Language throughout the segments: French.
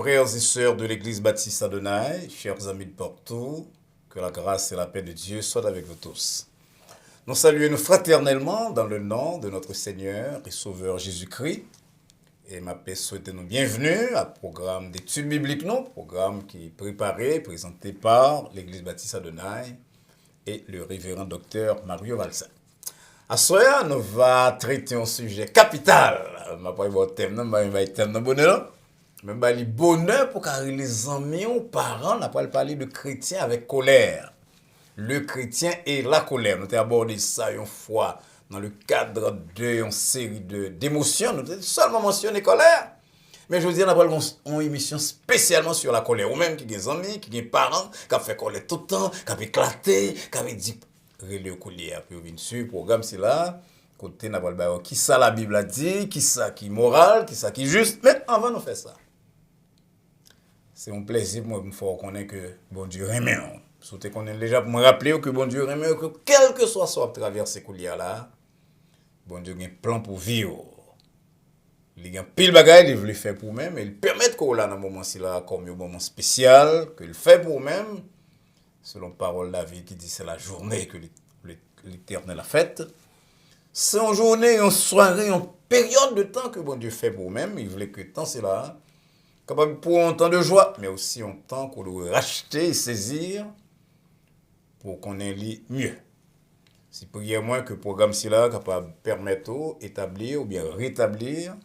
frères et sœurs de l'église baptiste Adonai, chers amis de partout, que la grâce et la paix de Dieu soient avec vous tous. Nous saluons fraternellement dans le nom de notre Seigneur et Sauveur Jésus-Christ. Et ma paix souhaite nous bienvenue à programme d'études bibliques, non, programme qui est préparé, présenté par l'église baptiste Adonai et le révérend docteur Mario Valsa. À ce soir, nous allons traiter un sujet capital. Je ne vais pas voir le thème, bonheur. Même le bonheur pour que les amis ou parents, on n'a pas parlé de chrétien avec colère. Le chrétien et la colère. Nous avons abordé ça une fois dans le cadre d'une série d'émotions. Nous avons seulement mentionné colère. Mais je vous dis, on a une émission spécialement sur la colère. Ou même qui ont des amis, qui ont des parents, qui ont fait colère tout le temps, qui ont éclaté, qui ont dit relais au collier. Puis on vient sur le programme, c'est là. Côté, n'a pas qui ça la Bible a dit, qui ça qui est moral, qui ça qui est juste. Mais avant de faire ça, c'est un plaisir pour moi de reconnaître que bon Dieu aime. Surtout qu'on est déjà pour me rappeler que bon Dieu aime, que quel que soit à travers ces couliers là, bon Dieu a un plan pour vivre. Il y a un pile bagaille, il veut le faire pour même, et il permet qu'on là dans un moment là comme un moment spécial, qu'il fait pour même, selon parole de David qui dit c'est la journée que l'Éternel a faite. C'est une journée, une soirée, une période de temps que bon Dieu fait pour même. Il voulait que temps c'est là, capable pour un temps de joie, mais aussi un temps qu'on doit racheter et saisir pour qu'on ait mieux. Si prière moins que le programme c'est là, capable de permettre d'établir ou bien rétablir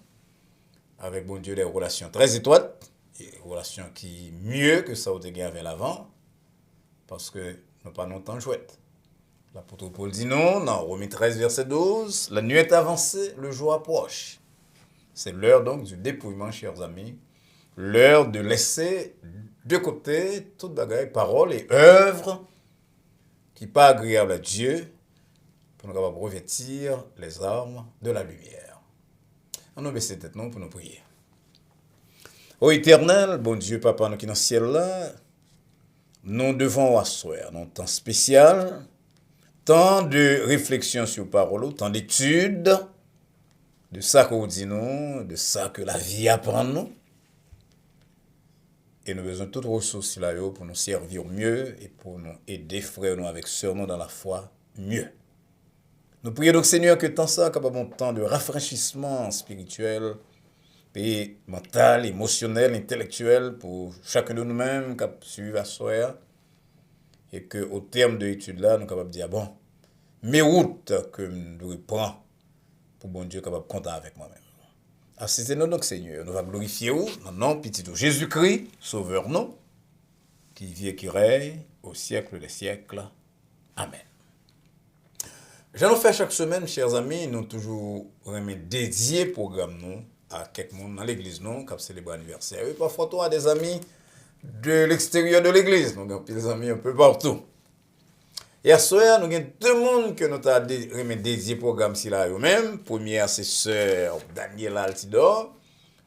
avec bon Dieu des relations très étroites, des relations qui mieux que ça au dégât avec l'avant, parce que nous pas longtemps chouette. L'apôtre Paul dit non, dans Romains 13, verset 12, la nuit est avancée, le jour approche. C'est l'heure donc du dépouillement, chers amis, l'heure de laisser de côté toute bagaille, parole et œuvre qui n'est pas agréable à Dieu pour nous capables de revêtir les armes de la lumière. On nous baisse tête non pour nous prier. Ô Éternel, bon Dieu, Papa, nous qui dans le ciel là, nous devons asseoir dans un temps spécial, tant de réflexion sur parole, tant d'études, de ça qu'on dit nous, de ça que la vie apprend nous. Et nous avons besoin de toutes ressources là pour nous servir mieux et pour nous aider, frères, nous avec sœurs, nous dans la foi mieux. Nous prions donc, Seigneur, que tant ça, capable un temps de rafraîchissement spirituel, et mental, émotionnel, intellectuel pour chacun de nous-mêmes qui suivent à soi. Et qu'au terme de l'étude là, nous sommes capables de dire, bon, mes routes que nous prenons pour bon Dieu capable de compter avec moi-même. Assistez-nous donc, Seigneur. Nous allons glorifier vous, dans le nom petit de Jésus-Christ, Sauveur nous, qui vit et qui règne au siècle des siècles. Amen. J'en fais chaque semaine, chers amis, nous toujours dédié programme nous à quelqu'un dans l'église, nous, qui célèbre l'anniversaire. Et parfois, toi, des amis de l'extérieur de l'église. Nous avons des amis un peu partout. Et à ce soir, nous avons deux mondes que nous avons dédié programme si là eux-mêmes. Première, c'est sœur Daniela Altidor.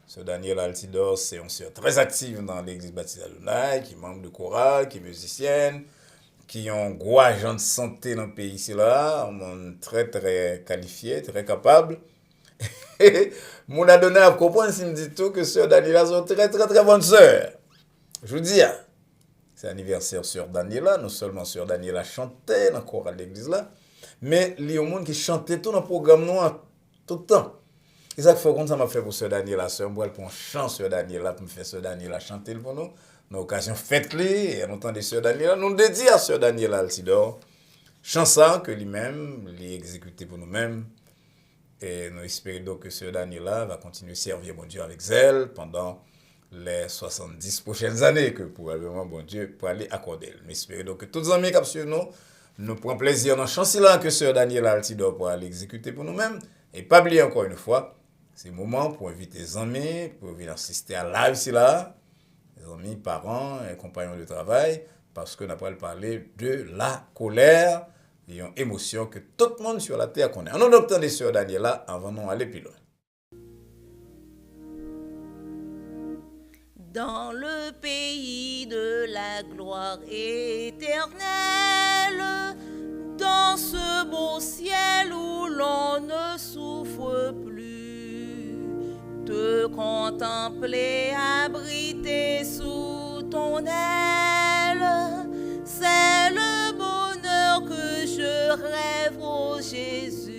Sœur Daniela Altidor, c'est une sœur très active dans l'église baptiste Adonai, qui est membre de chorale, qui est musicienne, qui ont un gros agent de santé dans le pays ici là, un monde très très qualifié, très capable. Mon Adonai a compris s'il me dit tout que sœur Daniela est une très très très bonne sœur. Je vous dis, c'est l'anniversaire sœur Daniela, non seulement sœur Daniela chantait dans le chorale de l'église là, mais il y a un monde qui chantait tout dans le programme noir tout le temps. Et ça fait comme ça m'a fait pour sœur Daniela, sœur moi pour un chant sœur Daniela pour me faire sœur Daniela chanter pour nous. Dans l'occasion fête-les, et en entendant sœur Daniela, nous dédions à sœur Daniela Altidor, chanson que lui-même, lui exécuté pour nous-mêmes. Et nous espérons donc que sœur Daniela va continuer à servir mon Dieu avec zèle pendant les 70 prochaines années que probablement bon Dieu pour aller accorder. Nous espérons donc que tous les amis qui suivent nous prennent plaisir dans la chanson là que sœur Daniela Altidor pour aller exécuter pour nous-mêmes. Et pas oublier encore une fois, c'est le moment pour inviter les amis, pour venir assister à live ici là. Les amis, parents et compagnons de travail, parce que nous allons parler de la colère et une émotion que tout le monde sur la terre connaît. On entend les sœurs Daniela avant d'aller plus loin. Dans le pays de la gloire éternelle, dans ce beau ciel où l'on ne souffre plus, te contemple contempler abrité sous ton aile. C'est le bonheur que je rêve, ô Jésus.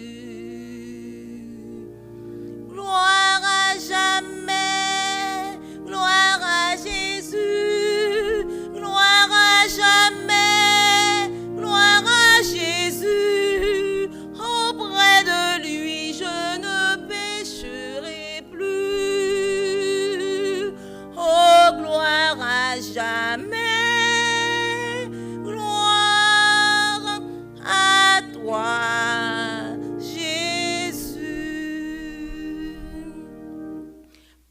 Gloire à jamais, gloire à Jésus, gloire à jamais, gloire à Jésus. Auprès de lui je ne pécherai plus. Oh, gloire à jamais, gloire à toi, Jésus.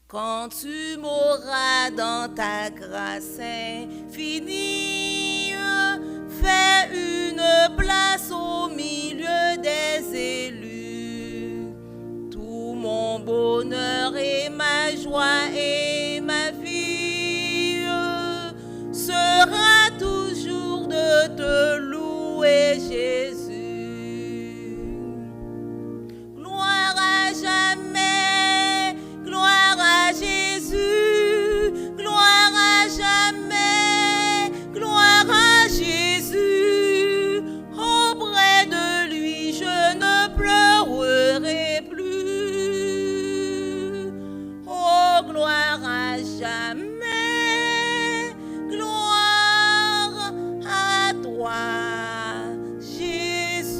Quand tu m'auras dans ta grâce infinie, fais une place au milieu des élus. Tout mon bonheur et ma joie et ma vie sera toujours de te louer, Jésus. Gloire à jamais, gloire à Jésus, gloire à jamais, gloire à Jésus. Auprès de lui je ne pleurerai plus. Oh, gloire à jamais, gloire à toi, Jésus.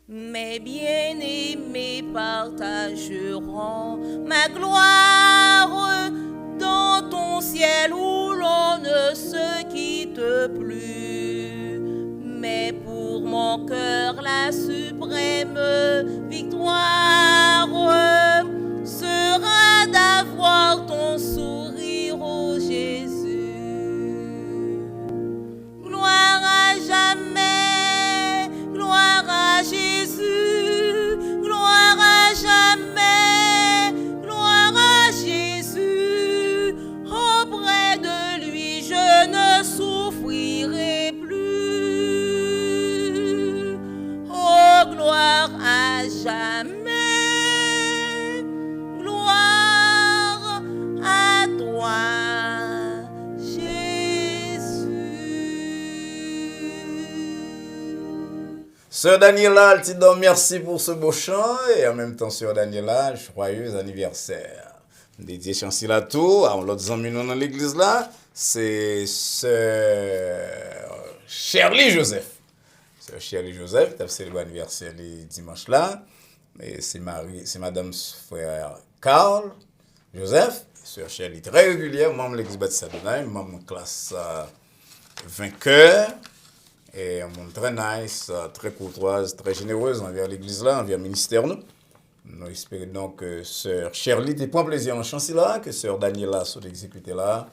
Mes bien-aimés partageront ma gloire dans ton ciel où l'on ne se quitte plus. Mais pour mon cœur, la suprême victoire sera d'avoir ton sourire, ô Jésus. Gloire à jamais, gloire à Jésus, gloire à jamais, gloire à Jésus. Auprès de lui je ne souffrirai plus. Oh, gloire à jamais, gloire à toi, Jésus. Sœur Daniela, elle te donne merci pour ce beau chant et en même temps, Sœur Daniela, joyeux anniversaire. Dédié chantier à tout, à l'autre amis dans l'église là, c'est Sœur Shirley Joseph. Sœur Shirley Joseph, tu as célébré l'anniversaire le dimanche là. Et c'est Madame frère Carl Joseph, Sœur Shirley très régulière, membre de l'église Baptiste Adonai, membre de classe vainqueur. Et un monde très nice, très courtoise, très généreuse envers l'église là, envers le ministère nous. Nous espérons donc que Sœur Shirley te prend plaisir en chantier là, que Sœur Daniela soit exécutée là,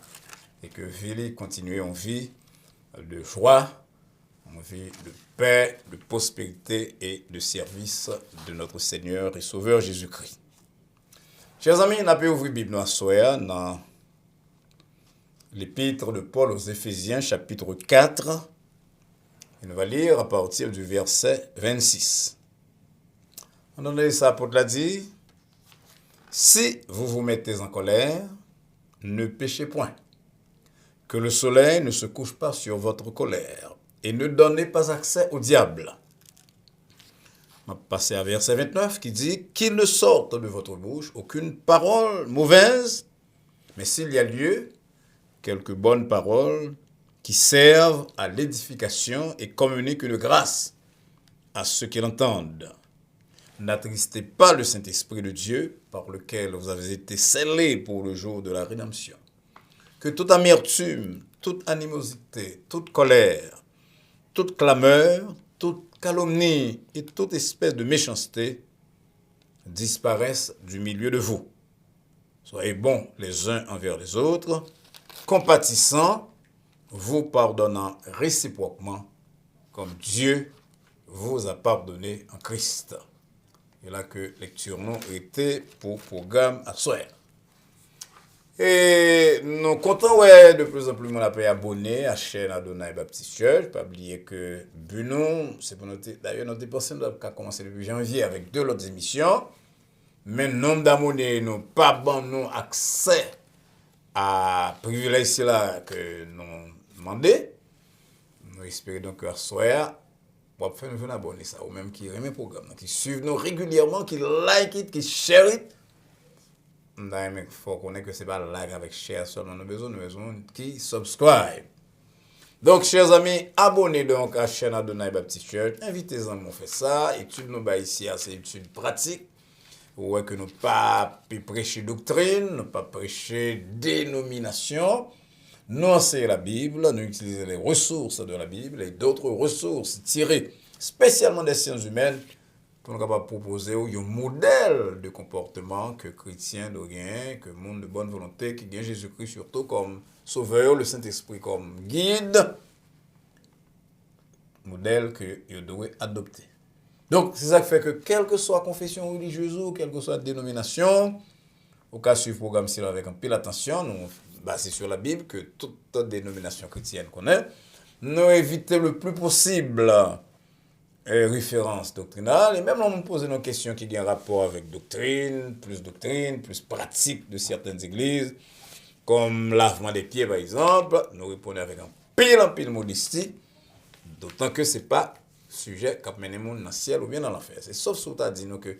et que Vili continue en vie de joie, en vie de paix, de prospérité et de service de notre Seigneur et Sauveur Jésus-Christ. Chers amis, on a pu ouvrir la Bible à soir dans l'épître de Paul aux Éphésiens, chapitre 4. Et nous allons lire à partir du verset 26. On a ça pour te la dire. Si vous vous mettez en colère, ne péchez point. Que le soleil ne se couche pas sur votre colère. Et ne donnez pas accès au diable. On va passer à verset 29 qui dit qu'il ne sorte de votre bouche aucune parole mauvaise, mais s'il y a lieu, quelques bonnes paroles qui servent à l'édification et communiquent une grâce à ceux qui l'entendent. N'attristez pas le Saint-Esprit de Dieu par lequel vous avez été scellés pour le jour de la rédemption. Que toute amertume, toute animosité, toute colère, toute clameur, toute calomnie et toute espèce de méchanceté disparaissent du milieu de vous. Soyez bons les uns envers les autres, compatissants, vous pardonnant réciproquement comme Dieu vous a pardonné en Christ. Et là que lecture nous était pour programme à soir. Et Et nous comptons, ouais, de plus en plus, mon appel abonné à la chaîne Adonai Baptist Church. Pas oublier que Bruno, c'est pour noter, d'ailleurs, notre dépense a commencé depuis janvier avec 2 autres émissions. Mais nombre d'abonnés, nous pas bon nous accès à privilège là que nous demandons. Nous espérons donc que soir, pour faire nous abonner ça, ou même qui aiment le programme, qui suivent nous régulièrement, qui like it, qui share it. Il faut connaître que ce n'est pas like avec share seulement, nous avons besoin qui subscribe. Donc, chers amis, abonnez donc à la chaîne Adonai Baptist Church. Invitez-en à faire ça. Étude nous ici, c'est étude pratique. Ouais, que nous pas prêcher doctrine, nous pas prêcher dénomination. Nous enseignons la Bible, nous utilisons les ressources de la Bible et d'autres ressources tirées spécialement des sciences humaines pour nous capables proposer un modèle de comportement que chrétiens doivent gagner, que monde de bonne volonté qui gagne Jésus-Christ surtout comme sauveur, le Saint-Esprit comme guide, modèle que vous devez adopter. Donc, c'est ça qui fait que, quelle que soit la confession religieuse ou quelle que soit la dénomination, au cas suivre le programme avec un peu d'attention, nous basons sur la Bible, que toute dénomination chrétienne connaît, nous évitons le plus possible références doctrinales, et même on nous pose nos questions qui ont un rapport avec doctrine, plus pratique de certaines églises, comme lavement des pieds par exemple, nous répondons avec un pile modestie, d'autant que ce n'est pas sujet qui mène les gens dans le ciel ou bien dans l'enfer. C'est sauf si tu as dit nous que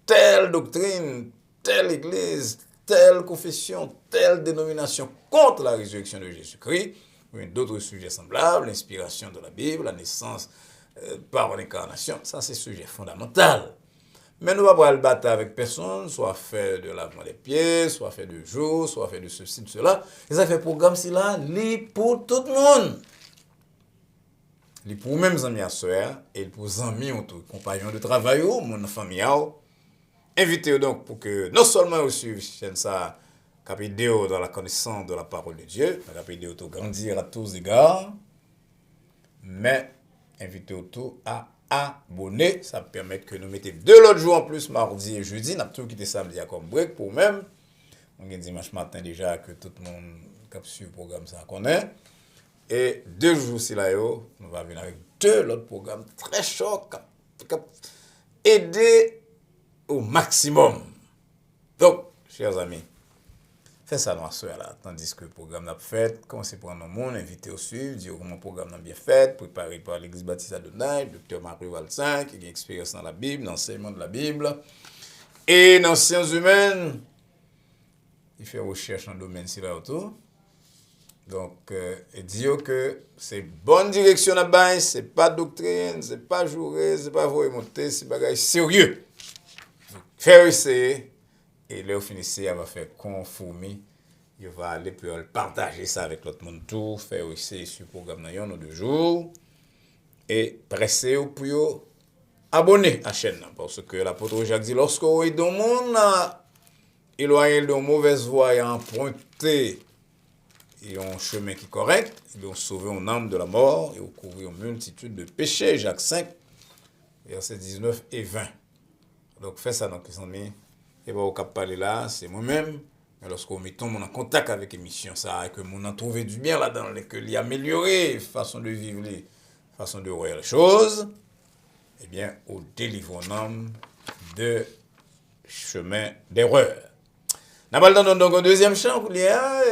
telle doctrine, telle église, telle confession, telle dénomination contre la résurrection de Jésus-Christ, ou bien d'autres sujets semblables, l'inspiration de la Bible, la naissance par l'incarnation, ça c'est sujet fondamental. Mais nous ne pouvons pas le battre avec personne, soit fait de lavement des pieds, soit fait de jour, soit fait de ceci, de cela. Et ça fait programme si là, pour tout le monde. Pour même amis à soeur et pour amis autour, compagnons de travail ou mon famille. Invitez-vous donc pour que non seulement vous suivez chaîne ça, capidéo dans la connaissance de la parole de Dieu, capidéo tout grandir à tous égards, mais invitez-vous tout à abonner. Ça permet que nous mettions 2 autres jours en plus, mardi et jeudi. Nous avons tout quitté samedi à comme break pour même. On a dimanche matin déjà que tout le monde qui suit le programme ça connaît. Et 2 jours si là, nous allons venir avec 2 autres programmes très chauds qui aider au maximum. Donc, chers amis, faites ça dans la soirée là, tandis que le programme n'a fait, commencez à prendre le monde, inviter au suivre, dire comment le programme a bien fait, préparé par l'Église Baptiste Adonai, Dr. Marie Valsin, qui a une expérience dans la Bible, dans l'enseignement de la Bible, et dans les sciences humaines, il fait recherche dans le domaine ci là autour. Donc, dire que c'est bonne direction là-bas, c'est pas doctrine, c'est pas jouer, c'est pas voir monter, c'est bagage sérieux. Faire essayer, et là, au finissez, elle va faire conformer, il va aller pour partager ça avec l'autre monde tout, faire essayer sur le programme dans 1 ou 2 jours, et presser pour abonner à la chaîne, parce que l'apôtre Jacques dit, lorsque vous êtes dans le monde, éloigné de mauvaise voie et emprunté, et un chemin qui est correct, ils ont sauvé une âme de la mort et ont couvert une multitude de péchés. Jacques 5, versets 19 et 20. Donc, faites ça, donc, les amis. Et bien, au cap parler là, c'est moi-même. Mais lorsqu'on met tout le monde en contact avec l'émission, ça, et que mon a trouvé du bien là-dedans, et que l'y améliorer, façon de vivre, façon de voir les choses, eh bien, on délivre un homme de chemin d'erreur. Nous allons donc au deuxième champ,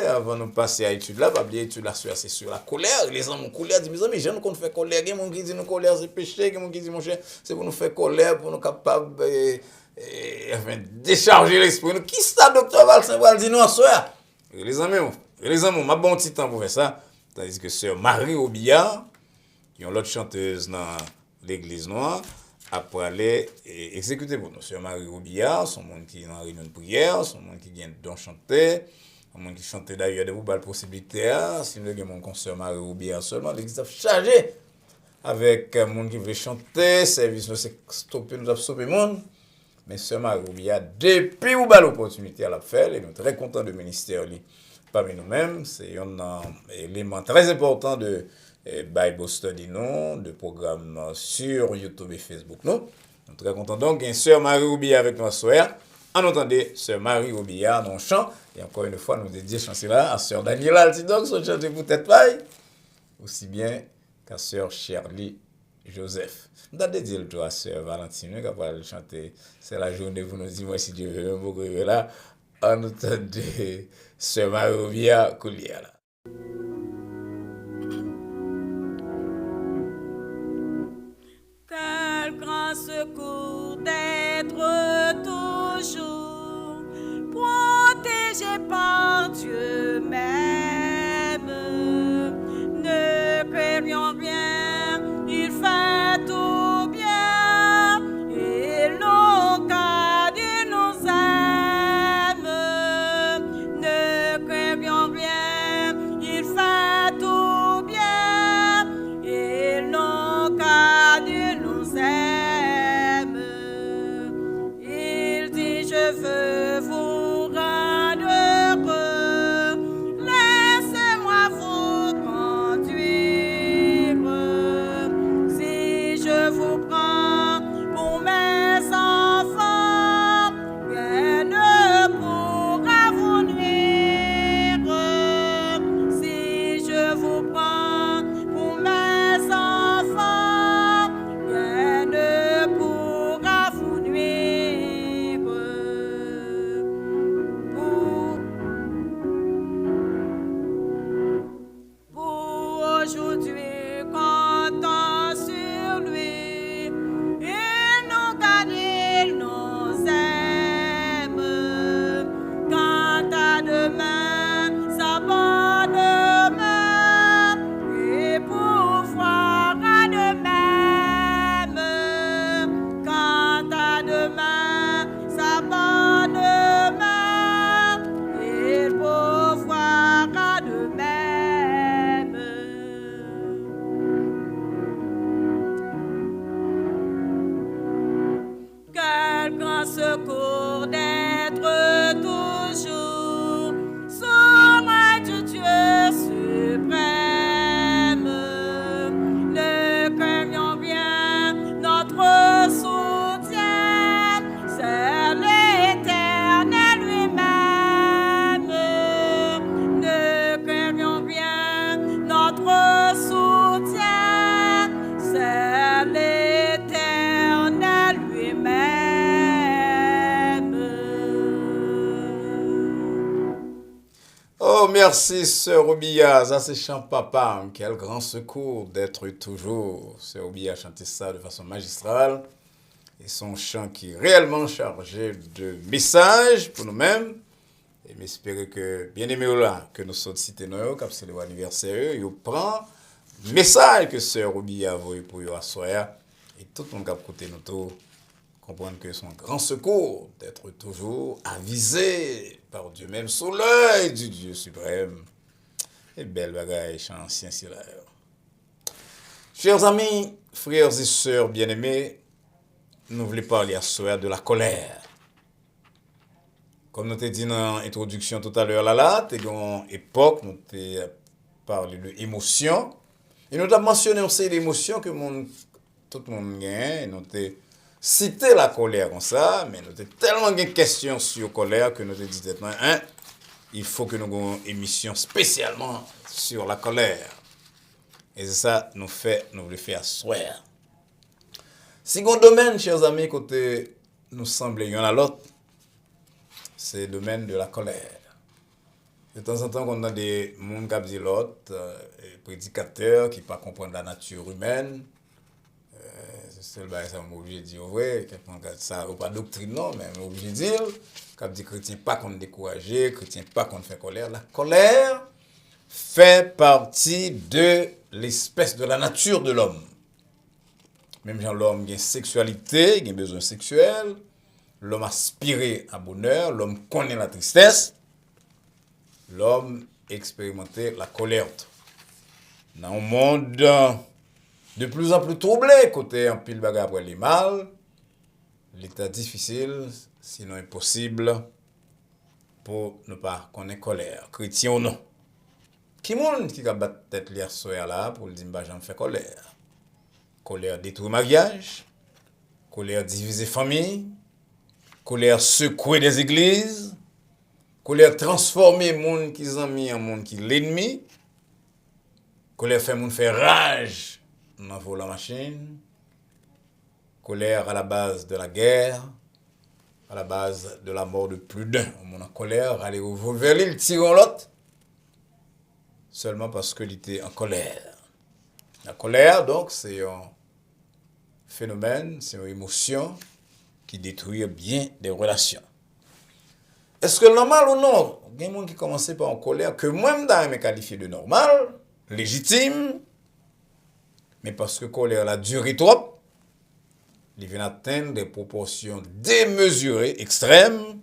avant de passer à l'étude là, pas oublier l'étude là, c'est sur la colère. Les hommes ont colère, disent, mes amis, j'aime qu'on fait colère, il y a des gens qui disent que colère c'est péché, il y a des gens qui disent, mon cher, c'est pour nous faire colère, pour nous capables décharger l'esprit. Qui ça, docteur Valsin, va dire nous en soir? Les amis, m'a bon petit temps pour faire ça. Tandis que sœur Marie Robillard, qui est l'autre chanteuse dans l'église noire, après aller exécuter pour nous. Sœur Marie Robillard, son monde qui est en réunion de prière, son monde qui vient de chanter, son monde qui chante d'ailleurs de vous, la possibilité, si nous avons mon sœur Marie Robillard seulement, l'église a chargé avec un monde qui veut chanter, service nous c'est stopper, nous a stoppé le monde. Mais sœur Marie Robillard, depuis vous l'opportunité à la faire, et nous sommes très contents de ministère parmi nous-mêmes. C'est un élément très important de Bible Study, non, de programme sur YouTube et Facebook, non. Nous sommes très contents donc, une sœur Marie Robillard avec nous ce soir. En entendez, sœur Marie Robillard, dans le chant, et encore une fois, nous dédions chanter là à sœur Daniela Altidog, son chanter pour tête paille, aussi bien qu'à sœur Shirley Joseph. Nous avons dédié le tour à sœur Valentine, qui va chanter, c'est la journée pour nous dire, moi, si Dieu veut, mon là, en entendez, sœur Marie Robillard, Koulia là. Quel grand secours d'être toujours protégé par Dieu même. Ne craignons rien, il fait tout bien, et l'on garde, il nous aime. Ne craignons rien, il fait tout bien, et l'on garde, il nous aime. Il dit, je veux vous rendre heureux, laissez-moi vous conduire. Si je vous prends pour mes enfants, rien ne pourra vous nuire. Si je vous prends pour mes enfants, rien ne pourra vous nuire. Pour aujourd'hui, comptons sur lui. Il nous garde, il nous aime. Quant à demain, sa bonne main, et pourvoira de même. Quant à demain, sa bonne main, il pourvoira de même. Quel grand secours d'être toujours sous l'œil de Dieu suprême. Ne craignons rien, notre soutien, c'est l'Éternel lui-même. Ne craignons rien, notre soutien, c'est l'Éternel lui-même. Oh, merci, sœur Obia. Ça, c'est chant papa. Quel grand secours d'être toujours. Sœur Obia a chanté ça de façon magistrale. Et son chant qui est réellement chargé de messages pour nous-mêmes. Et m'espérer que, bien aimé là, que nous sommes cités nous, comme c'est l'anniversaire, il prend le message que sœur Obia a envoyé pour vous à soir. Et tout le monde qui a côté nous tout, comprendre que son grand secours d'être toujours avisé par Dieu même sous l'œil du Dieu suprême. Et belle bagaille, chant ancien si là. Chers amis, frères et sœurs bien-aimés, nous voulons parler à soir de la colère. Comme nous t'ai dit dans l'introduction tout à l'heure là, t'es dans époque, nous t'ai parlé de émotion. Et nous t'avons mentionné aussi l'émotion que tout le monde gagne. Nous t'ai cité la colère comme ça, mais nous t'ai tellement de questions sur la colère que nous t'ai dit hein, il faut que nous ayons une émission spécialement sur la colère. Et c'est ça nous voulons faire à soir. Second domaine, chers amis, côté nous semble l'un à l'autre, c'est le domaine de la colère. De temps en temps, on a des gens qui disent l'autre, prédicateurs qui ne pas comprendre la nature humaine. C'est le bail, ça m'a obligé de dire vrai, ça n'a pas de doctrine, non, mais on est obligé de dire, quand dit chrétien pas qu'on décourager, chrétien pas qu'on fait colère. La colère fait partie de l'espèce de la nature de l'homme. Même genre l'homme a une sexualité, il a un besoin sexuel, l'homme aspire à bonheur, l'homme connaît la tristesse, l'homme expérimente la colère. Dans un monde de plus en plus troublé, côté un pile bagarre pour les mal, l'état difficile, sinon impossible, pour ne pas connaître colère, chrétien ou non. Qui monde qui a battu tête hier soir là pour le dire j'en fais colère. Colère détruit mariage, colère diviser famille, Colère secouer des églises. Colère transformer monde qui amis en monde qui l'ennemi. Colère fait monde faire rage dans la machine. Colère à la base de la guerre, à la base de la mort de plus d'un. On a colère, aller au vers l'île, tirer l'autre, seulement parce qu'il était en colère. La colère, donc, c'est un phénomène, c'est une émotion qui détruit bien des relations. Est-ce que normal ou non? Il y a des gens qui commencent par en colère, que moi-même, je qualifié de normal, légitime, mais parce que la colère a duré trop, il vient atteindre des proportions démesurées, extrêmes,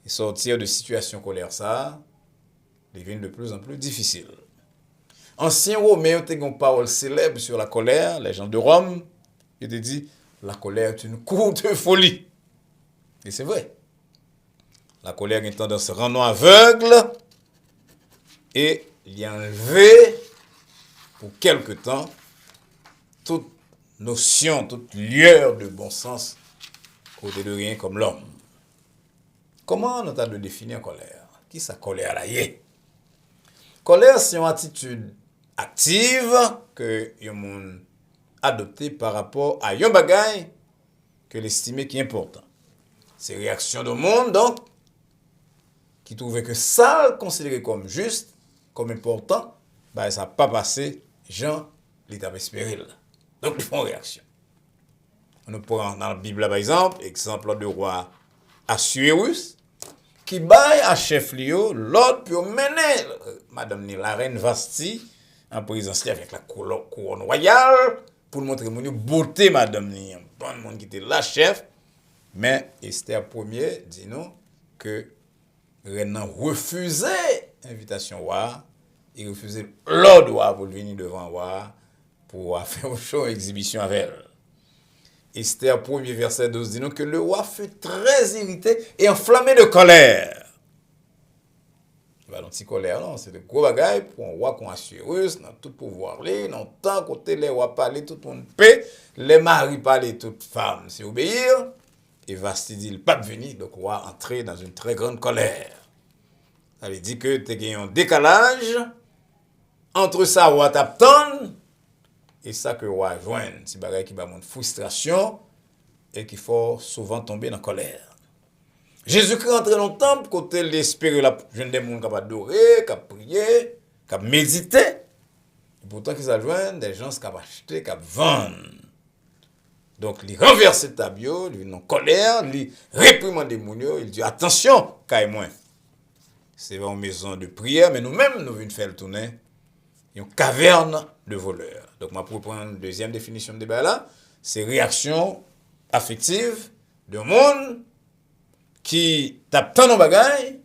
et sortir de situation colère, ça, devient de plus en plus difficile. Ancien Romain, il y a une parole célèbre sur la colère, les gens de Rome, ils te disent, la colère est une courte folie. Et c'est vrai. La colère a une tendance à rendre aveugle, et il y a enlevé, pour quelque temps, toute notion, toute lueur de bon sens côté de rien comme l'homme. Comment on a de définir colère? Qui sa colère là y est? Colère, c'est une attitude active que yon moun adopté par rapport à yon bagay que l'estimé qui est important. C'est réaction de monde, donc, qui trouvait que ça, considéré comme juste, comme important, bah, ça n'a pas passé, Jean l'état espéré. Donc, ils font réaction. On prend dans la Bible, par exemple, exemple de roi Assuérus, qui baille à chef Lio, l'ordre pour mener Madame la reine Vasti en présence avec la couronne royale, pour montrer mon beauté, Madame Ni, un bon monde qui était la chef, mais Esther Ier dit nous que reine refusait l'invitation roi, il refusait l'ordre roi pour venir devant roi pour faire une show exhibition avec elle. Esther 1er verset 12 dit nous que le roi fut très irrité et enflammé de colère. Pas petit colère, non, c'est de gros bagaille pour un roi qu'on Assuérus, dans tout pouvoir, dans tant côté les rois parler, tout le monde paix, les maris parler, toutes femmes, c'est obéir. Et Vasti dit, le pape venir, donc le roi entrer dans une très grande colère. Ça veut dire que tu as un décalage entre ça, roi t'attend, et ça que roi joigne. C'est bagaille qui va montre frustration et qui faut souvent tomber dans la colère. Jésus-Christ rentre dans le temple, côté l'espérer la jeune des gens qui adorer, qui prier, qui méditer. Et pourtant, qu'ils joignent des gens qui acheter, qui vendent. Donc, il renverse le tableau, il est en colère, il réprimande les gens, il dit attention, caille moins. C'est une maison de prière, mais nous-mêmes, nous venons faire le tourner. Une caverne de voleurs. Donc, pour prendre une deuxième définition de débat là, c'est réaction affective de monde qui tape tant de bagailles,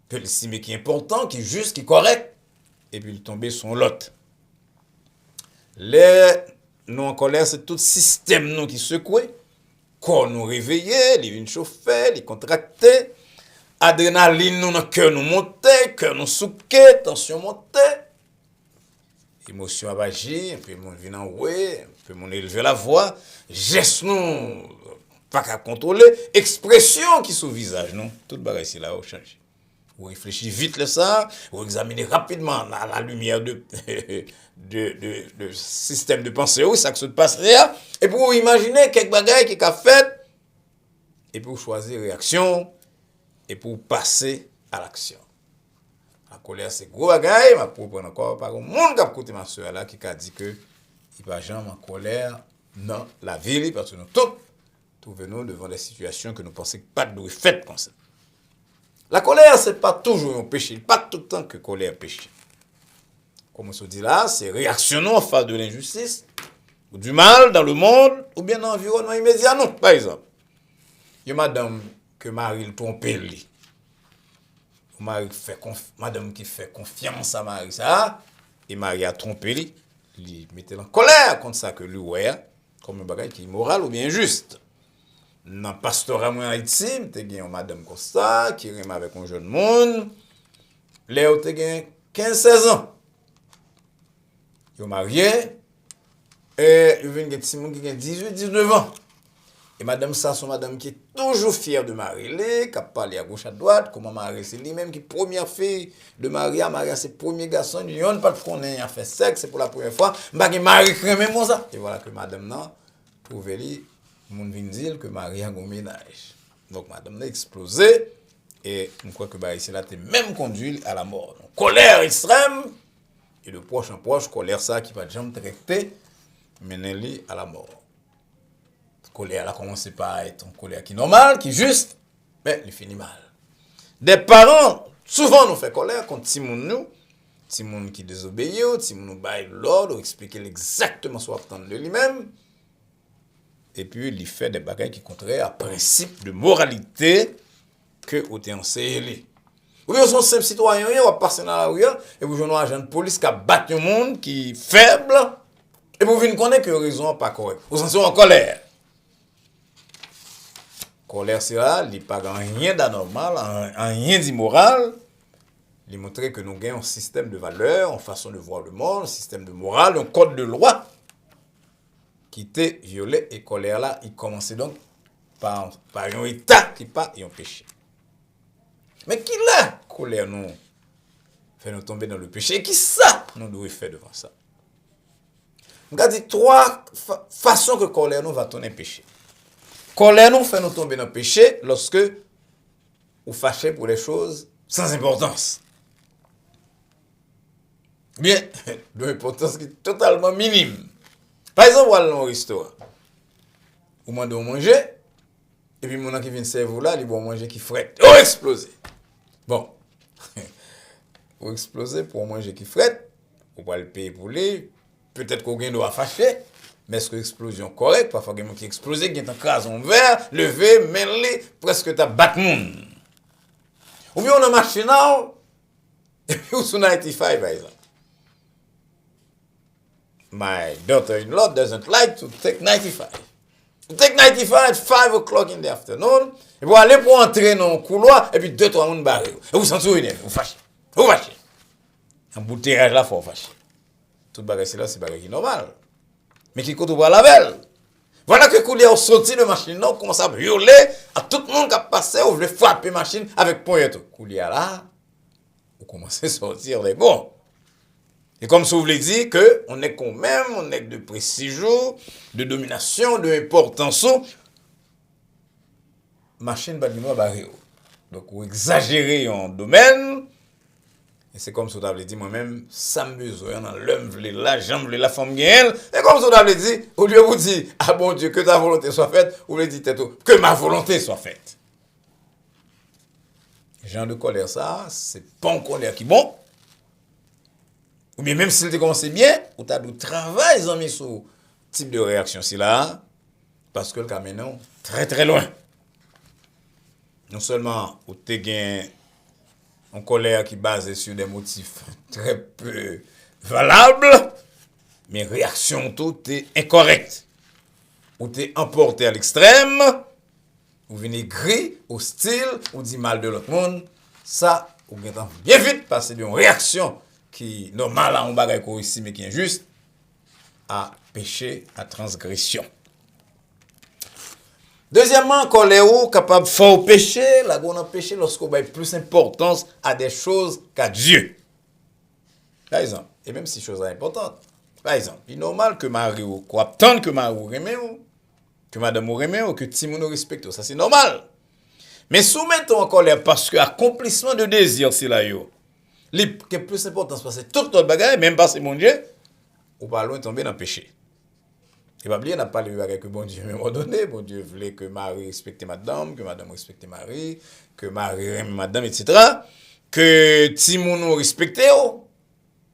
que l'estime qui est important, qui est juste, qui est correct, et puis il tombe sur l'autre. Nous en colère, c'est tout système nous qui secoue, corps nous réveillé, les vins chauffés, les contractés, adrénaline nous dans le cœur nous monter, cœur nous souquer, tension monter, émotion abagie, un peu mon vin en ouais, un peu mon élever la voix, geste nous pas qu'à contrôler, expression qui sous visage, non? Tout le bagage là au change. Vous réfléchissez vite là ça, vous examinez rapidement la lumière de système de pensée où ça se passe là, et puis vous imaginez quelques bagages qui a fait, et puis vous choisissez réaction, et pour passer à l'action. La colère c'est gros bagaille, mais pour prendre encore par un monde qui a écouté ma soeur là qui a dit que il va jamais en colère dans la ville parce que nous tous trouvons-nous devant des situations que nous pensons pas de fait comme ça. La colère, ce n'est pas toujours un péché, pas tout le temps que la colère est péché. Comme on se dit là, c'est réactionnant en face de l'injustice, ou du mal dans le monde, ou bien dans l'environnement immédiat. Non, par exemple, il y a madame que Marie le trompe lui. Madame qui fait confiance à Marie, ça, et Marie a trompé lui, il mettait en colère contre ça que lui, ouais, comme un bagage qui est immoral ou bien injuste. Dans le pastorat en Haïti, tu as une madame Costa qui rime avec un jeune monde. Léo, tu as 15-16 ans. Ils sont mariés. Et ils viennent de gens qui ont 18-19 ans. Et madame ça, son madame qui est toujours fière de Marie, qui a parlé à gauche à droite, comment Marie, c'est lui-même qui première fille de Maria, Maria c'est premier garçon, il n'y a pas de connaît, il a fait sexe, c'est pour la première fois, Marie crée même ça. Et voilà que madame nan, trouve lui, moun vin dire que Marie a un ménage. Donc madame n'a explosé, et je crois que ici là, t'es même conduit à la mort. Donc, colère extrême, et de proche en proche, colère ça qui va jamais traiter, mener à la mort. Colère a commencé par être une colère qui est normale, qui est juste, mais il finit mal. Des parents, souvent nous fait colère contre Timoun nous, Timoun qui désobéit, Timoun nous baille l'ordre, expliquer exactement ce qu'on attend de lui-même, et puis il fait des bagages qui contraires à principe de moralité que vous avez enseigné. Ou bien, sont simple citoyen, on va passer dans la rue, et vous avez un agent de police qui a battu le monde, qui est faible, et vous venez connaître que raison n'est pas correcte. Vous en en colère. Colère, c'est là, il n'y a pas rien d'anormal, rien d'immoral. Il montre que nous avons un système de valeurs, une façon de voir le monde, un système de morale, un code de loi qui était violé. Et colère là, il commençait donc par un état qui pas un péché. Mais qui là, colère nous fait nous tomber dans le péché? Et qui ça nous devons faire devant ça? On a dit trois façons que colère nous va tourner péché. Colère nous fait nous tomber dans le péché lorsque vous fâchez pour les choses sans importance. Bien, de l'importance qui est totalement minime. Par exemple, vous allez dans un restaurant. Vous demandez de manger, et puis mon qui vient servir là, il va manger qui frette. Oh, explosé! Bon, vous explosez pour manger qui frette, vous va le payer pour lui, peut-être qu'on doit fâcher. Mais est-ce que l'explosion correcte? Parfois, il y a des gens qui explosent, qui ont un crase en verre, levé, mêlé, presque tu as battu monde. Ou bien on a une machine, et puis on a 95 par exemple. My daughter-in-law doesn't like to take 95. You take 95 at 5 o'clock in the afternoon, et vous allez pour entrer dans le couloir, et puis 2-3 personnes barrent. Et vous sentez énervé, vous fâchez. Vous fâchez. Un bout de tirage là, il faut fâcher. Tout bagage là, c'est bagage normal. Mais qui compte la belle. Voilà que quand on sorti de machine, on commence à hurler à tout le monde qui a passé, on veut frapper machine avec point et tout. Koulia là, on commence à sortir les bons. Et comme ça vous voulez dire que on est quand même, on est de précision, de domination, de importance. Machine bâtiment barré. Donc vous exagérez en domaine. Et c'est comme ça vous avez dit moi-même, ça me besoin dans l'homme là, j'aime la femme gagne. Et comme ça vous avez dit, au lieu de vous dire, ah bon Dieu, que ta volonté soit faite, vous voulez dire tout, que ma volonté soit faite. Genre de colère ça, c'est pas une colère qui est bon. Ou bien même s'il te commence bien, ou tu as du travail sur ce type de réaction si là, parce que le camion très très loin. Non seulement ou tu gagné en colère qui est basée sur des motifs très peu valables, mais réaction tout est incorrecte. Ou tu es emporté à l'extrême, ou venez gris, hostile, ou dit mal de l'autre monde, ça, ou bien vite passer d'une réaction qui est normale à un bagage qu'on ici, mais qui est injuste, à péché, à transgression. Deuxièmement, colère capable de faire péché, la grande péché lorsqu'on donne plus d'importance à des choses qu'à Dieu. Par exemple, et même si chose importante, par exemple, il est normal que Marie ou qu'on attende que Marie ou que madame ou que Timon respecte, ça c'est normal. Mais soumettons en colère parce que accomplissement de désir c'est là yo. Il y a plus d'importance parce que tout notre bagage, même parce que mon Dieu, ou pas loin tomber dans le péché. Et pas oublier, on n'a pas le bagage que bon Dieu à un moment donné, bon Dieu voulait que Marie respecte madame, que madame respecte Marie, que Marie aime madame, etc. Que Timon respecte,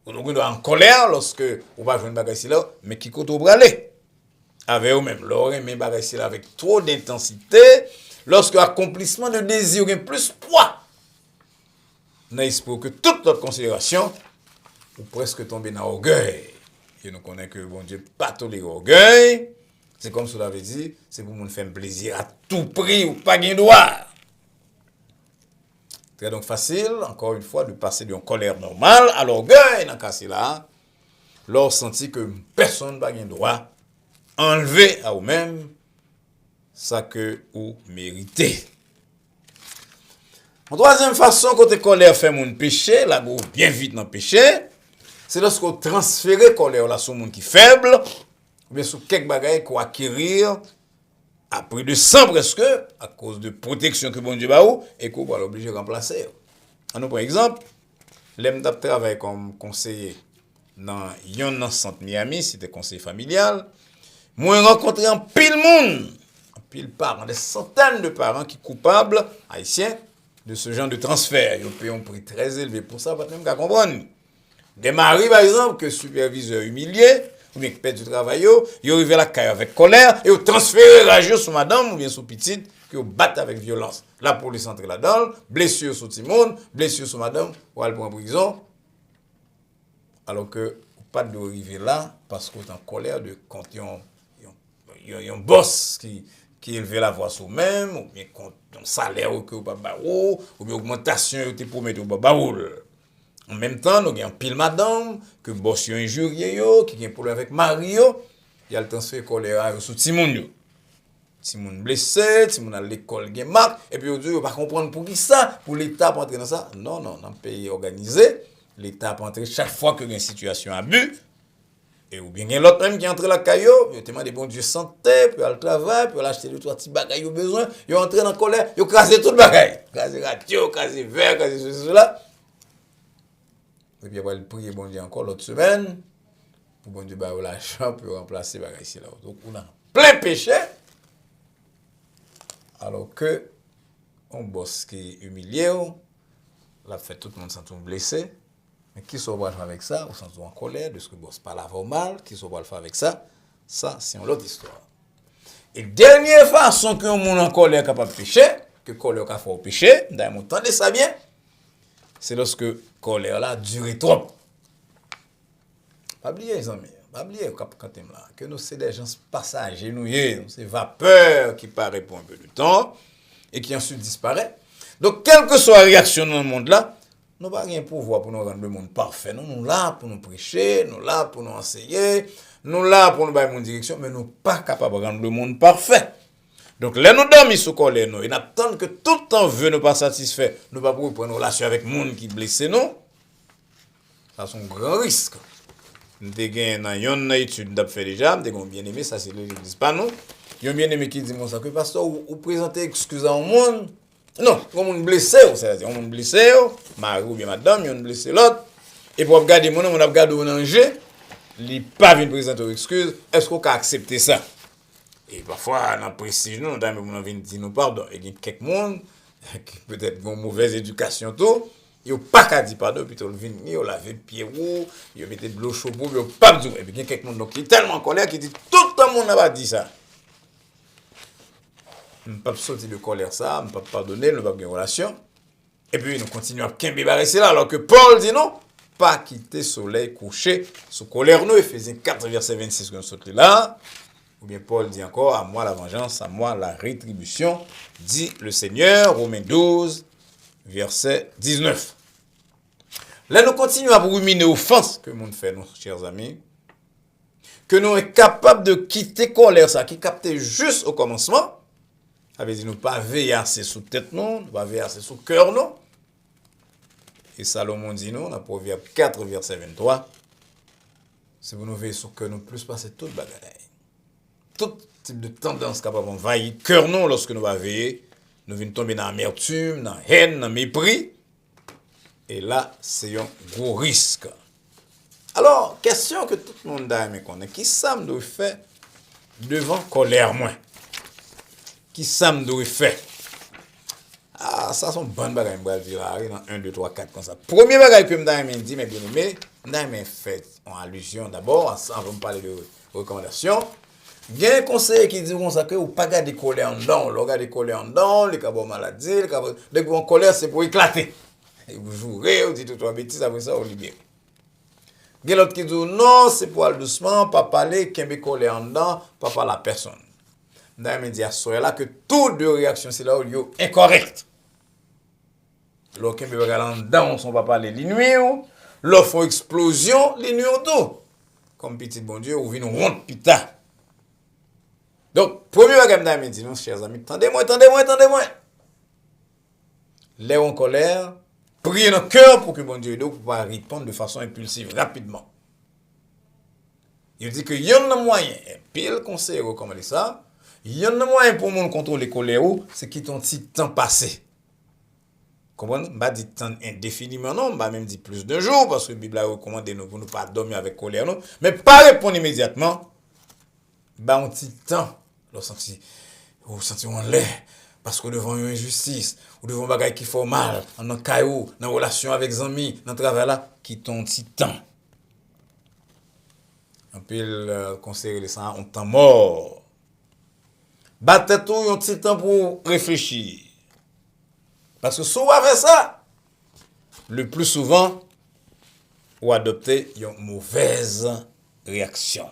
on doit en colère lorsque on va jouer un bagage là, mais qui compte au bralé. Avec eux-mêmes, leur aimer bagage là avec trop d'intensité, lorsque l'accomplissement de désir est plus poids. N'est-ce pas que toute notre considération, ou presque tomber dans l'orgueil. Et nous connaissons que bon Dieu pas tolérer l'orgueil. C'est comme ça l'avait dit, c'est pour nous faire plaisir à tout prix ou pas gain droit. C'est donc facile, encore une fois, de passer d'une colère normale à l'orgueil dans ce cas là. Lorsque senti que personne n'a gain droit, enlever à vous-même ça que ou méritez. En troisième façon, côté colère fait mon péché, là go bien vite dans péché, c'est lorsqu'on transfère colère là sur monde qui faible, ou bien sur quelques bagages qu'on acquérir à prix de sang presque à cause de protection que bon Dieu ba ou et qu'on va l'obliger de remplacer. Nous par exemple, l'aime t'a travaillé comme conseiller dans yon centre Miami, c'était conseiller familial. Moi rencontré un pile monde, un pile parents, des centaines de parents qui coupables haïtiens de ce genre de transfert. Ils payent un prix très élevé pour ça, pas même qu'à comprendre. Des maris, par exemple, que superviseur humilié, ou bien qui perd du travail, ils arrivent à la caille avec colère, et ils transfèrent rageux sur madame, ou bien sur petite, qu'ils battent avec violence. La police entre là-dedans, blessure sur tout le monde, blessure sur madame, ou elle prend en prison. Alors que, pas de arriver là, parce qu'on est en colère de quand il y a un boss qui élevait la voix sur même, ou bien quand un salaire que ou pas ou bien augmentation que pour mettre au babaoul. En même temps, nous avons pile madame que boss yo injurié yo, qui a un problème avec Mario, il y a le transfert colère sur Timon yo. Timon blessé, Timon à l'école gen marque et puis aujourd'hui, on pas comprendre pour qui ça, pour l'état pour entrer dans ça. Non, dans un pays organisé, l'état peut entrer chaque fois que il y a une situation abus. Et ou bien l'autre même qui entre la caillou, il te demande bon Dieu santé, puis al travail, puis acheter deux trois petits bagages au besoin, il entrer dans colère, il craser tout le bagage, craser radio, craser verre, craser ceci cela. Et puis après il prie bon Dieu encore l'autre semaine pour bon Dieu ba l'argent pour remplacer bagage ici là. Donc on a plein péché. Alors que on boss qui humilié, l'a fait tout le monde sentir blessé. Mais qui sont pas avec ça, ou sont en colère de ce que boss parle avant mal, qui sont pas le faire avec ça, ça c'est une autre histoire. Et dernière façon que monde en colère capable de pécher, que colère capable de pécher, d'ailleurs entendez ça bien, c'est lorsque colère là dure trop. Pas oublier les amis, pas oublier quand t'es là que nous c'est des gens passagers nous c'est vapeur qui paraît pour un peu de temps et qui ensuite disparaît. Donc quelle que soit la réaction dans le monde là, nous n'avons pas rien pouvoir pour nous rendre le monde parfait. Nous sommes là pour nous prêcher, nous sommes là pour nous enseigner, nous sommes là pour nous donner une direction, mais nous ne sommes pas capables de rendre le monde parfait. Donc, là, nous dormons sous colère, nous, et nous attendons que tout le temps veut nous pas satisfaire, nous ne pas pour prendre une relation avec le monde qui blesse nous. Ça, c'est un grand risque. Nous avons une étude nous avons fait déjà, nous avons bien aimé, ça c'est l'église, pas nous. Nous avons bien aimé qui dit, mon ça, que pasteur, vous présentez excuse au monde. Non, comme on blessé, c'est-à-dire on blessé, mari ou bien madame, on blessé l'autre, et pour regarder mon on a regardé un danger, il pas vient présenter aux excuses, est-ce qu'on peut accepter ça? Et parfois, dans le prestige, nous, on vient dire nous pardon, et il y a quelques monde qui peut-être ont une mauvaise éducation, tout, ils n'ont pas qu'à dire pardon, puis ils viennent, ils lavent le pied ou, ils mettent de l'eau chaude, ils n'ont pas besoin. Et puis il y a quelques monde qui est tellement en colère qui dit tout le monde n'a pas dit ça. Je ne peux pas sortir de colère ça, je ne peux pas pardonner, je ne peux pas avoir une relation. Et puis nous continuons à rester là, alors que Paul dit non, pas quitter le soleil couché sous colère nous, Éphésiens 4, verset 26, qu'on saute là. Ou bien Paul dit encore, à moi la vengeance, à moi la rétribution, dit le Seigneur, Romains 12, verset 19. Là nous continuons à ruminer l'offense que nous fait, nos chers amis, que nous sommes capables de quitter colère ça, qui captait juste au commencement. Ça veut dire nous pas veiller assez sous tête non, nous pas veiller assez sous cœur non. Et Salomon dit nous dans Proverbe 4 verset 23, c'est pour nous veiller sur cœur nous plus passer toute bagaille. Tout type de tendance capable d'envahir cœur non lorsque nous va veiller, nous venons tomber dans l'amertume, dans la haine, dans le mépris. Et là, c'est un gros risque. Alors, question que tout le monde a aimé connaître, qui ça me doit faire devant colère moins? Qui ça me doit faire? Ah, ça sont bonnes bagages, je vais dire, dans 1, 2, 3, 4, comme ça. Premier bagage que je me dit, mes bien-aimés, je fait en allusion d'abord, avant de parler de recommandations. Il y a un conseiller qui dit comme ça que vous pas garder colère en dedans, vous regardez colère en dedans, les cabos maladie, les cabos... Dès que vous avez colère, c'est pour éclater. Et vous jouerez, vous dites tout bêtises, après ça, vous libérez. Il y a l'autre qui dit non, c'est pour aller doucement, pas parler, qu'il y a colère en dedans, pas parler à personne. Dans les médias, c'est là que toutes deux réactions, c'est là où il est incorrect. Lorsqu'il y a en dedans, on ne va pas parler les nuits, l'offre font explosion, les nuits tout. Comme petit bon Dieu, ou vient une ronde pita. Donc, premier bagage d'amis, dit, non, chers amis, tendez-moi. Les en colère, priez dans le cœur pour que bon Dieu aide pour pas répondre de façon impulsive, rapidement. Il dit que y en a moyen, pile conseil recommande ça, y en a moyen pour mon contrôler colère, c'est qu'il ton petit temps passé. Comprenez? Pas dit temps indéfiniment non, pas même dit plus d'un jour parce que la Bible a recommandé nous pour ne pas dormir avec colère non, mais pas répondre immédiatement. Bah un petit temps, le senti on l'air parce que devant une injustice ou devant bagay qui font mal, en caillou, dans relation avec amis, dans travail là, qui ton petit temps. Un peu le conseil de ça, on temps mort. Battez tout un petit temps pour réfléchir. Parce que souvent avec ça, le plus souvent, ou adopter une mauvaise réaction.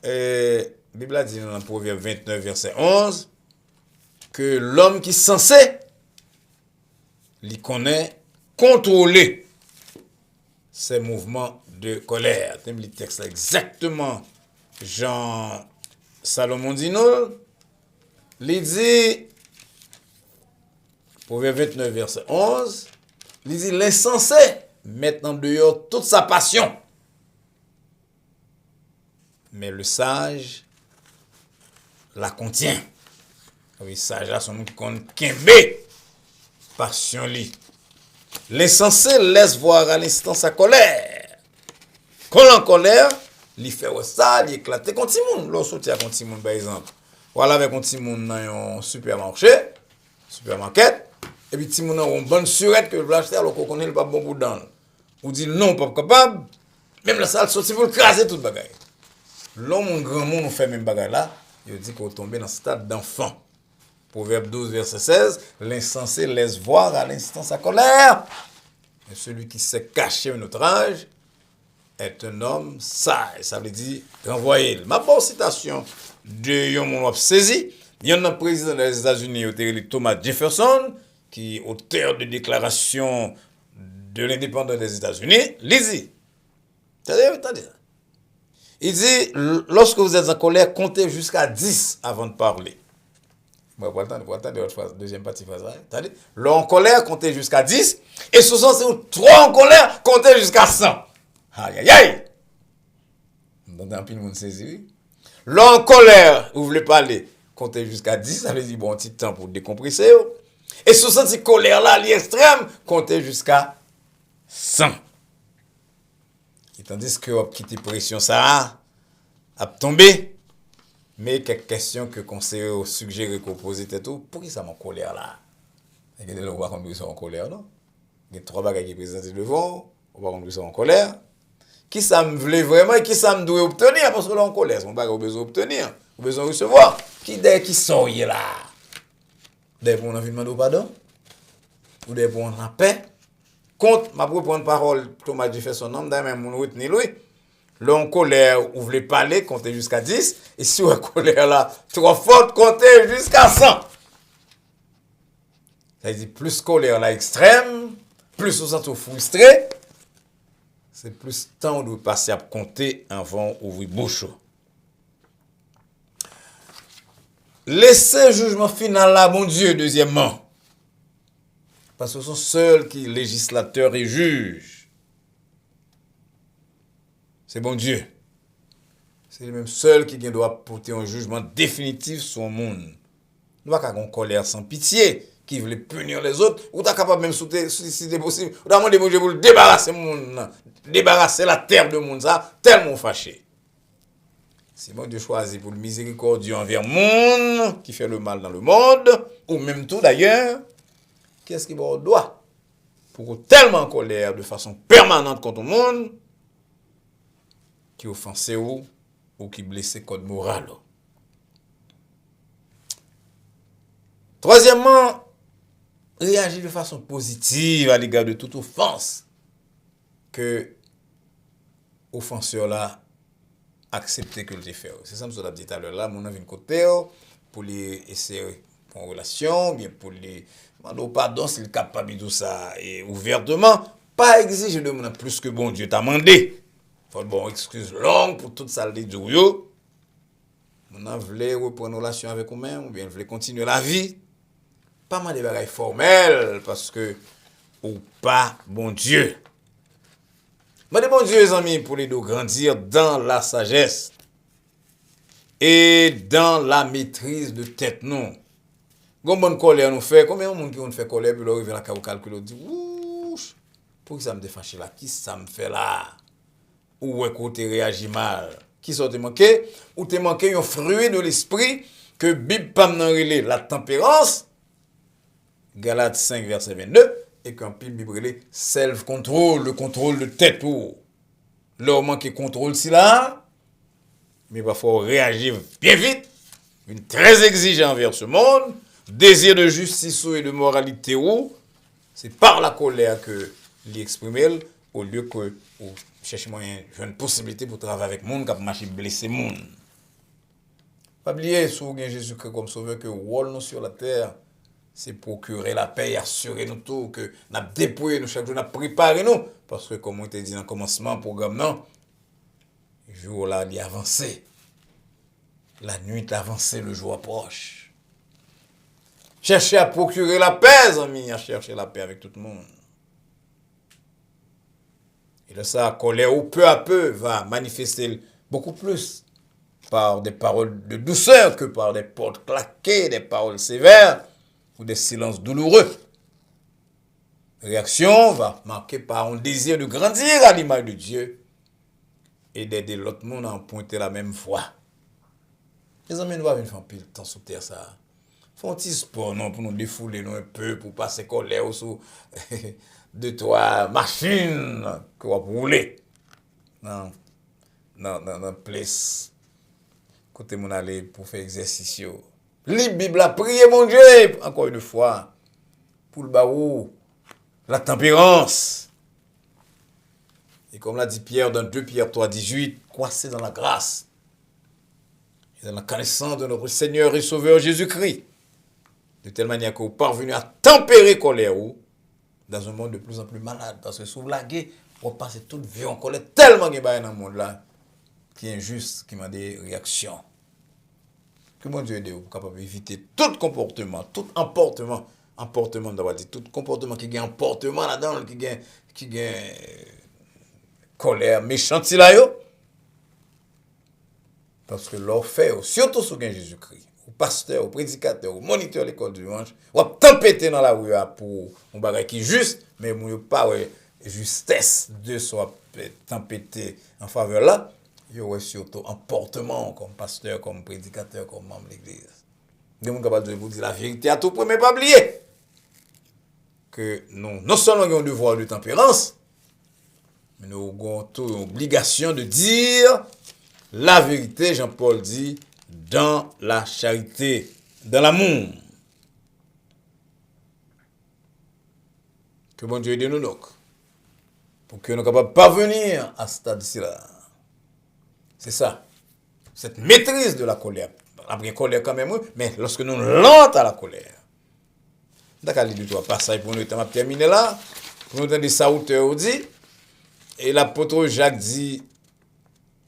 Et la Bible a dit dans le Proverbe 29, verset 11, que l'homme qui est censé, il connaît contrôler ses mouvements de colère. C'est le texte là, exactement. Jean Salomon dit nous, il dit, Proverbe 29, verset 11, il dit, l'insensé met en dehors toute sa passion. Mais le sage la contient. Oui, sage là, son nom qui compte Kembe, passion li. L'insensé laisse voir à l'instant sa colère. Quand en colère, il fait ça, il éclate contre Timon. L'on soutient contre Timon, par exemple. Voilà avec un Timon dans un supermarché, et puis Timon a une bonne surette que le acheter alors qu'on connaît le pas bon pour dans. Ou dit non, pas capable, même la salle sorti pour craser toute bagaille. L'homme, un grand monde, on fait même bagaille là, il dit qu'on tombe dans ce stade d'enfant. Proverbe 12, verset 16, l'insensé laisse voir à l'instant sa colère. Et celui qui sait cacher un outrage est un homme sage. Ça veut dire renvoyer. Ma bonne citation de yon mon saisi. Il y a un président des États-Unis, Thomas Jefferson, qui est auteur de déclaration de l'indépendance des États-Unis. Lisez. Attendez. Il dit, lorsque vous êtes en colère, comptez jusqu'à 10 avant de parler. Bon, pour attendre, deuxième partie phrase. Attendez. Là, en colère, comptez jusqu'à 10. Et ce sont ces trois en colère, comptez jusqu'à 100. Aïe. Donc, un peu de monde saisit. Là, en colère, vous voulez parler, comptez jusqu'à 10. Ça veut dire, bon, petit temps pour décompresser. Et ce sont ces colères-là, l'extrême, comptez jusqu'à 100. Et tandis que vous quittez pression, ça a tombé. Mais quelques questions que conseiller suggéré qu'on pose tout, pour qui ça m'en colère là? Et que on va conduire ça en colère, non? Il y a trois bagages qui présentent devant, on va conduire ça en colère. Qui ça me voulait vraiment et qui ça me doit obtenir? Parce que là en colère, c'est mon bagage besoin d'obtenir, besoin de recevoir. Qui sort là? Des pour on a envie de demander pardon? Ou des pour on a paix? Compte, ma pour prendre parole, Thomas Jefferson, nom d'ailleurs, mon retenir lui. Là, en colère, vous voulez parler, comptez jusqu'à 10. Et si vous êtes en colère là, trop forte, comptez jusqu'à 100. Ça veut dire, plus colère là extrême, plus vous êtes frustré, c'est plus temps de passer à compter avant d'ouvrir bouche. Laissez jugement final là, mon Dieu, deuxièmement. Parce que ce sont seuls qui législateurs et juges. C'est bon Dieu. C'est le même seul qui doit porter un jugement définitif sur le monde. Nous n'avons pas une colère sans pitié qui veut punir les autres. Ou t'es capable même si c'est possible. Ou t'as demandé bon Dieu pour débarrasser le monde, débarrasser la terre de monde ça tellement fâché. Si bon Dieu choisit pour le miséricordieux envers le monde qui fait le mal dans le monde, ou même tout d'ailleurs, qu'est-ce qu'il doit pour tellement en colère de façon permanente contre le monde? Qui offense ou qui blesse code moral. Troisièmement, réagir de façon positive à l'égard de toute offense que offenseur là accepter que le fait. C'est ça que je vous ai dit tout à l'heure là, mon avis de côté pour les essayer en relation, bien pour les demander pardon s'il est capable de tout ça et ouvertement, pas exiger de moi plus que bon Dieu t'a demandé. Faut bon excuse longue pour toute ça le dire yo. On voulait reprendre relation avec vous-même ou bien voulait continuer la vie. Pas mal de bagages formels parce que ou pas bon Dieu. Mais bon Dieu les amis pour les deux grandir dans la sagesse et dans la maîtrise de tête nous. Combien de colère nous fait, combien de monde qui nous fait colère puis là arrive la calcul dit ouch pour que ça me défâche là, qui ça me fait là? Ou écoutez réagit mal. Qui sont te manqué ou te manqué un fruit de l'esprit que Bible pas nan relé la tempérance Galates 5 verset 22 et qu'en pile Bible relé self control, le contrôle de tête ou leur manque contrôle si là mais parfois réagir bien vite, une très exigeant envers ce monde, désir de justice et de moralité ou c'est par la colère que l'exprimer au lieu que chercher moyen une possibilité pour travailler avec monde qui marcher blesser monde. Pas oublier sous Jésus-Christ comme sauveur que rôle nous sur la terre c'est procurer la paix et assurer nous tout que n'a dépouiller nous chaque jour n'a préparer nous parce que comme on t'a dit dans le commencement programme non jour là il avancé. La nuit avancée, le jour approche. Cherchez à procurer la paix, amis, à chercher la paix avec tout le monde. Et de ça, colère ou peu à peu va manifester beaucoup plus par des paroles de douceur que par des portes claquées, des paroles sévères ou des silences douloureux. Réaction va marquer par un désir de grandir à l'image de Dieu et d'aider l'autre monde à pointer la même voie. Les amis, nous avons fait pile temps sur terre ça. Font un petit sport non pour nous défouler nous un peu pour passer colère sur deux trois machines que va rouler. Dans place côté mon aller pour faire exercice. Lis Bible à prier mon Dieu encore une fois pour le barou la tempérance. Et comme l'a dit Pierre dans 2 Pierre 3:18, croissez dans la grâce. Dans la connaissance de notre Seigneur et Sauveur Jésus-Christ, de telle manière que vous parvenez à tempérer colère dans un monde de plus en plus malade, parce que sous la guerre, on passe toute vie en colère, tellement qu'il y a dans le monde là, qui est injuste, qui m'a des réactions. Que mon Dieu aide vous capable d'éviter tout comportement d'avoir dit, tout comportement qui a un comportement là-dedans, qui a colère méchante là yo. Parce que leur fait, surtout sous Jésus-Christ, au pasteur, au prédicateur, au moniteur de l'école du dimanche, ou tempêter dans la rue pour un bagage qui est juste, mais il n'y a pas justesse de soit tempêter en faveur là, il y a surtout un portement comme pasteur, comme prédicateur, comme membre de l'église. Des gens capables de vous dire la vérité à tout point, mais pas oublier que nous, non seulement avons un devoir de tempérance, mais nous avons toute obligation de dire la vérité, Jean-Paul dit, dans la charité, dans l'amour. Que bon Dieu aide nous donc, pour que nous soyons capables de parvenir à ce stade-ci là. C'est ça, cette maîtrise de la colère. Après colère quand même, mais lorsque nous lents à la colère. D'accord, il dit, pas ça pour nous terminer là, pour nous entendre ça auteur dit, et l'apôtre Jacques dit,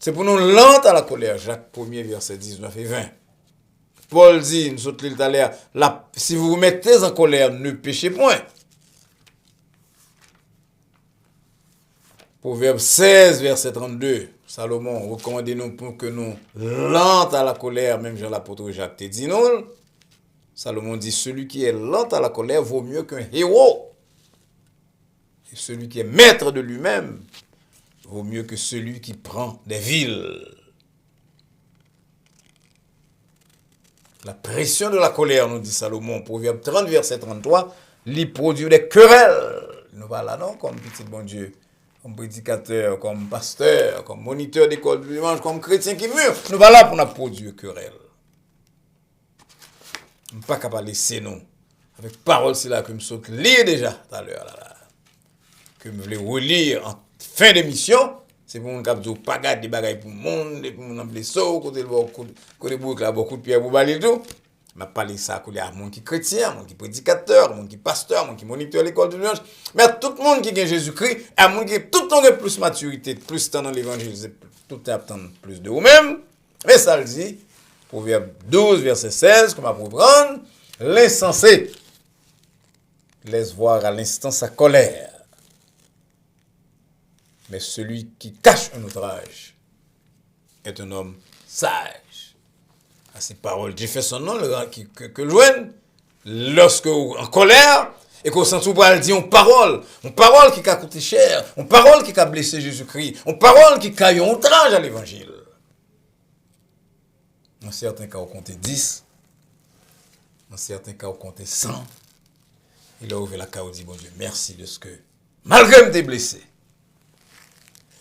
c'est pour nous lente à la colère. Jacques 1er, verset 19 et 20. Paul dit, nous sommes tout à l'heure, si vous vous mettez en colère, ne péchez point. Proverbe 16, verset 32. Salomon, recommandez-nous pour que nous lente à la colère, même Jean l'apôtre Jacques te dit non. Salomon dit, celui qui est lent à la colère vaut mieux qu'un héros. Et celui qui est maître de lui-même vaut mieux que celui qui prend des villes. La pression de la colère, nous dit Salomon, Proverbe 30, verset 33, lui produit des querelles. Nous voilà non comme petit bon Dieu, comme prédicateur, comme pasteur, comme moniteur d'école du dimanche, comme chrétien qui mûre. Nous voilà pour nous produire querelles. Nous ne sommes pas capables de laisser nous, avec parole c'est là que nous sommes lire déjà tout à l'heure, que nous voulons relire en fin d'émission, c'est pour nous capter pas garder des bagages pour le monde, pour nous blesser, côté bouc là beaucoup de pierre pour balayer tout. m'a parlé ça à monde qui chrétien, à monde qui prédicateur, à monde qui pasteur, à monde qui moniteur à l'école de l'ange, mais à tout le monde qui a Jésus-Christ, à monde qui tout le temps a plus maturité, plus temps dans l'évangile, tout le temps plus de vous-même. Mais ça le dit, Proverbe 12, verset 16, comme à vous prendre, l'insensé laisse voir à l'instant sa colère. Mais celui qui cache un outrage est un homme sage. À ces paroles, j'ai fait son nom, que le joigne, lorsque en colère, et qu'on sent tout le dire une parole qui a coûté cher, une parole qui a blessé Jésus-Christ, une parole qui a eu un outrage à l'évangile. Dans certains cas, on comptait 10, dans certains cas, on comptait 100. Il a ouvert la carte et dit, bon Dieu, merci de ce que, malgré me t'es blessé,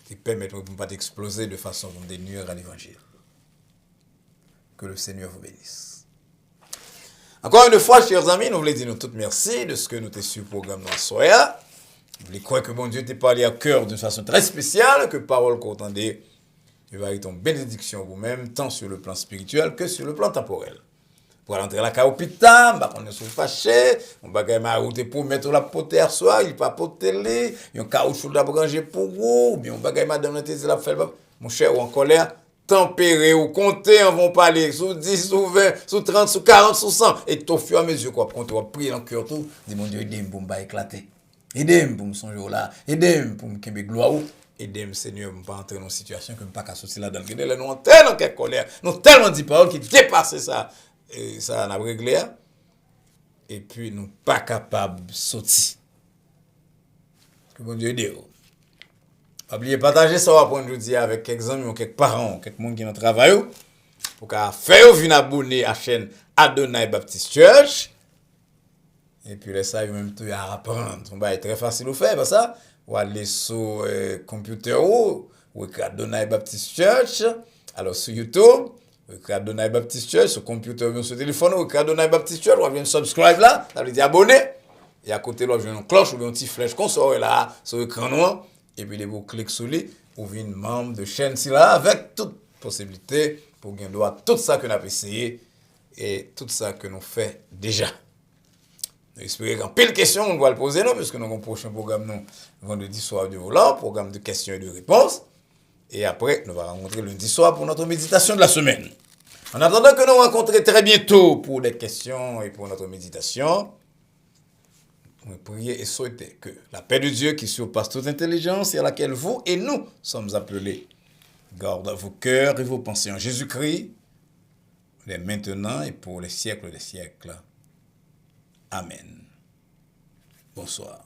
qui permet de ne pas t'exploser de façon à me dénuire à l'évangile. Que le Seigneur vous bénisse. Encore une fois, chers amis, nous voulons dire nous toutes merci de ce que nous t'es sur le programme dans soir. Nous voulons croire que bon Dieu t'est parlé à cœur d'une façon très spéciale, que parole qu'on entendait, il va être une bénédiction vous-même, tant sur le plan spirituel que sur le plan temporel. Pour rentrer à la carte hôpital, on est sous fâché, on va gagner ma route pour mettre la pote à soir, il pas poter les, il y a un caoutchouc de la branger pour vous, ou bien on va gagner madame la fait mon cher ou en colère, tempéré ou compter, on va parler sous 10, sous 20, sous 30, sous 40, sous 100, et au fur et à mesure quoi, quand on va prier dans le cœur tout, dis mon Dieu, aidez-moi pour me éclater, aidez-moi pour me songer là, aidez-moi pour me kembe gloire, aidez-moi Seigneur, pour ne pas entrer dans une situation que je ne peux pas sortir là-dedans, nous sommes tellement en colère, nous avons tellement dit paroles qui dépassent ça. Et ça, on a réglé. Et puis, nous pas capables de sortir. Que bon Dieu aide. Oubliez partager ça après-midi avec quelques amis ou quelques parents, quelques gens qui ont travaillé. Pour qu'à faire venir abonner à la chaîne Adonai Baptist Church. Et puis, ça, même tout à apprendre. C'est très facile à faire, ça. Ou aller sur computer ou Adonai Baptist Church. Alors, sur YouTube. Adonai Baptist Church, sur computer ou sur téléphone, ou Adonai Baptist Church, ou bien subscribe là, ça veut dire abonner. Et à côté, là, vous avez une cloche ou bien une petite flèche qu'on sort là, sur l'écran noir. Et puis, vous cliquez sur lui, vous venez membre de chaîne là, avec toute possibilité pour gagner droit tout ça que nous avons essayé et tout ça que nous faisons déjà. J'espère qu'en pile de questions, on va le poser, non, parce que nous avons un prochain programme, nous, vendredi soir de volant, programme de questions et de réponses. Et après, nous allons rencontrer lundi soir pour notre méditation de la semaine. En attendant que nous rencontrions très bientôt pour des questions et pour notre méditation, nous prions et souhaiter que la paix de Dieu qui surpasse toute intelligence et à laquelle vous et nous sommes appelés garde vos cœurs et vos pensées en Jésus-Christ, dès maintenant et pour les siècles des siècles. Amen. Bonsoir.